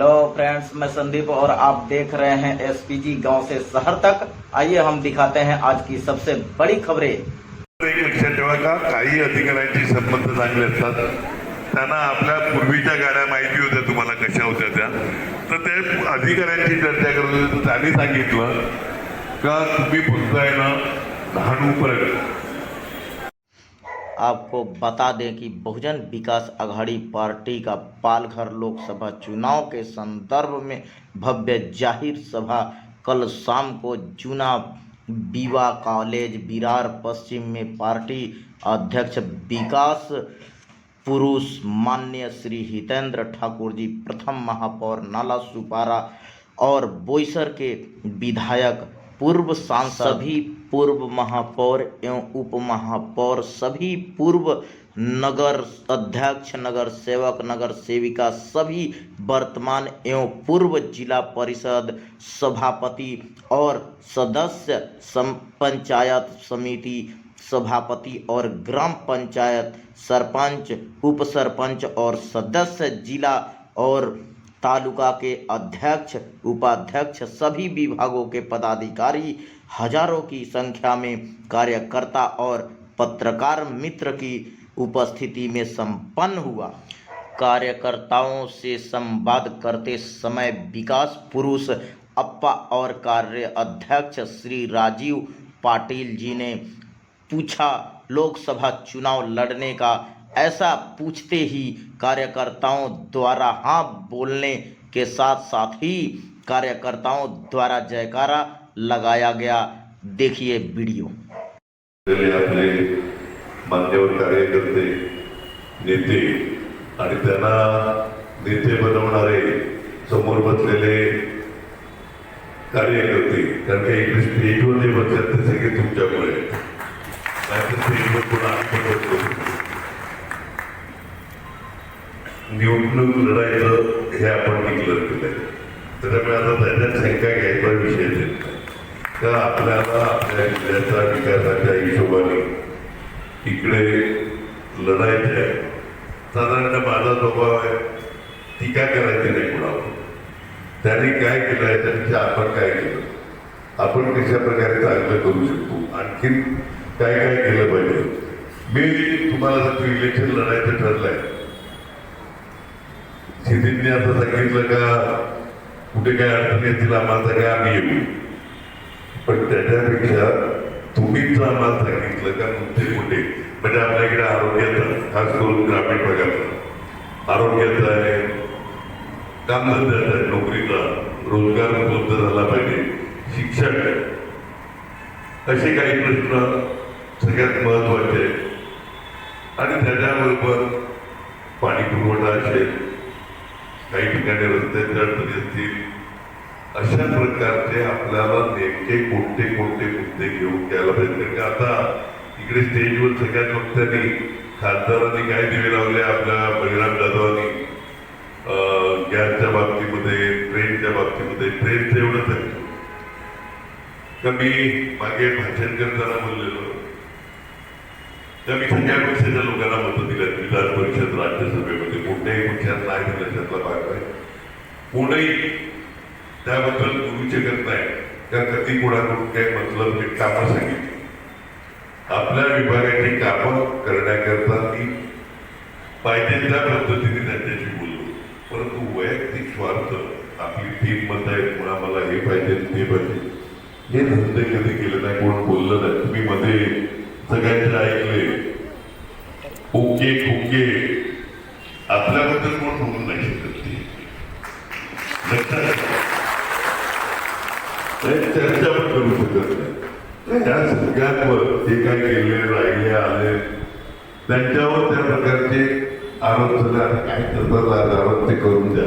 Hello friends, मैं संदीप और आप देख रहे हैं एसपीजी गांव से शहर तक। आइए हम दिखाते हैं आज की सबसे बड़ी खबरें। एक लक्षात ठेवा का काही अधिकाऱ्यांची संबंध चांगले असतात, त्यांना आपल्या पूर्वीच्या गाड्या माहिती होत्या तुम्हाला कशा होत्या त्या, तर ते अधिकाऱ्यांची चर्चा करत होते. तर त्यांनी सांगितलं का तुम्ही फक्त आहे ना डहाणूपर्यंत. आपको बता दें कि बहुजन विकास आघाड़ी पार्टी का पालघर लोकसभा चुनाव के संदर्भ में भव्य जाहिर सभा कल शाम को जूना बीवा कॉलेज विरार पश्चिम में पार्टी अध्यक्ष विकास पुरुष माननीय श्री हितेंद्र ठाकुर जी, प्रथम महापौर नाला सुपारा और बोईसर के विधायक, पूर्व सांसद, सभी पूर्व महापौर एवं उप महापौर, सभी पूर्व नगर अध्यक्ष, नगर सेवक, नगर सेविका, सभी वर्तमान एवं पूर्व जिला परिषद सभापति और सदस्य, पंचायत समिति सभापति और ग्राम पंचायत सरपंच, उप सरपंच और सदस्य, जिला और तालुका के अध्यक्ष, उपाध्यक्ष, सभी विभागों के पदाधिकारी, हजारों की संख्या में कार्यकर्ता और पत्रकार मित्र की उपस्थिति में संपन्न हुआ। कार्यकर्ताओं से संवाद करते समय विकास पुरुष अप्पा और कार्य अध्यक्ष श्री राजीव पाटिल जी ने पूछा, लोकसभा चुनाव लड़ने का? ऐसा पूछते ही कार्यकर्ताओं द्वारा हाँ बोलने के साथ साथ ही कार्यकर्ताओं द्वारा जयकारा लगाया गया। देखिए वीडियो। आपले मान्यवर कार्यकर्ते, नेते आणि त्यांना नेते बनवणारे समोर बसलेले कार्यकर्ते, कारण का इकडे स्टेजवर जे बसतात ते सगळे तुमच्यामुळे, नाहीतर स्टेजवर पुन्हा आपण निवडणूक लढायचं हे आपण डिक्लेअर केलंय. त्याच्यामुळे आता त्याच्यात शंका घ्यायचा विषय नाही का आपल्याला आपल्या जिल्ह्याच्या विकासाच्या हिशोबाने इकडे लढायचं आहे. साधारण माझा स्वभाव आहे टीका करायची नाही कुणावर. त्यांनी काय केलं याच्यापेक्षा आपण काय केलं, आपण कशा प्रकारे चांगलं करू शकतो, आणखीन काय काय केलं पाहिजे. मी तुम्हाला जर इलेक्शन लढायचं ठरलंय, सिद्धींनी असं सांगितलं का कुठे काय अडचण येतील आम्हाला सगळं आम्ही येऊ, पण त्याच्यापेक्षा तुम्हीच आम्हाला सांगितलं का मुद्दे कुठे, म्हणजे आपल्या इकडे आरोग्याचं, खास करून ग्रामीण भागातलं आरोग्याचं आहे, कामधंद्याचं आहे, नोकरीचा रोजगार उपलब्ध झाला पाहिजे, शिक्षण, असे काही प्रश्न सगळ्यात महत्वाचे. आणि त्याच्याबरोबर पाणी पुरवठा असेल, काही ठिकाणी रस्त्याच्या अडचणी असतील, अशा प्रकारचे आपल्याला नेमके कोणते कोणते मुद्दे घेऊन द्यायला पाहिजे. कारण आता इकडे स्टेजवर सगळ्यात वक्त्यांनी, खासदारांनी काय दिवे लावले आपल्या बळीराम जाधवांनी गॅसच्या बाबतीमध्ये, ट्रेनच्या बाबतीमध्ये. ट्रेनचं एवढंच आहे का मी मागे भाषण करताना बोललेलो तर मी सगळ्या पक्षाच्या लोकांना मतं दिल्या. विधान परिषद, राज्यसभेमध्ये कोणत्याही पक्षात नाही दिलं त्यातला भाग आहे. कोणीही त्याबद्दल बोलू शकत नाही का कधी कोणाकडून काही मतलब मी कामं सांगितली. आपल्या विभागाची कामं करण्याकरता ती पाहिजे त्या पद्धतीने त्यांच्याशी बोललो. परंतु वैयक्तिक स्वार्थ, आपली 3 मतं आहेत, कोणा मला हे पाहिजे ते पाहिजे, हे धंदे कधी केले नाही, कोण बोललं नाही. तुम्ही मध्ये सगळ्यांचे ऐकले ओके ओके, आपल्याबद्दल कोण बोलू नाही शकत. चर्चा पण करू शकत नाही. या सगळ्यांवर जे काही गेले, राहिले, आले, त्यांच्यावर त्या प्रकारचे आरोप झाले. काय करतात आरोप ते करून द्या.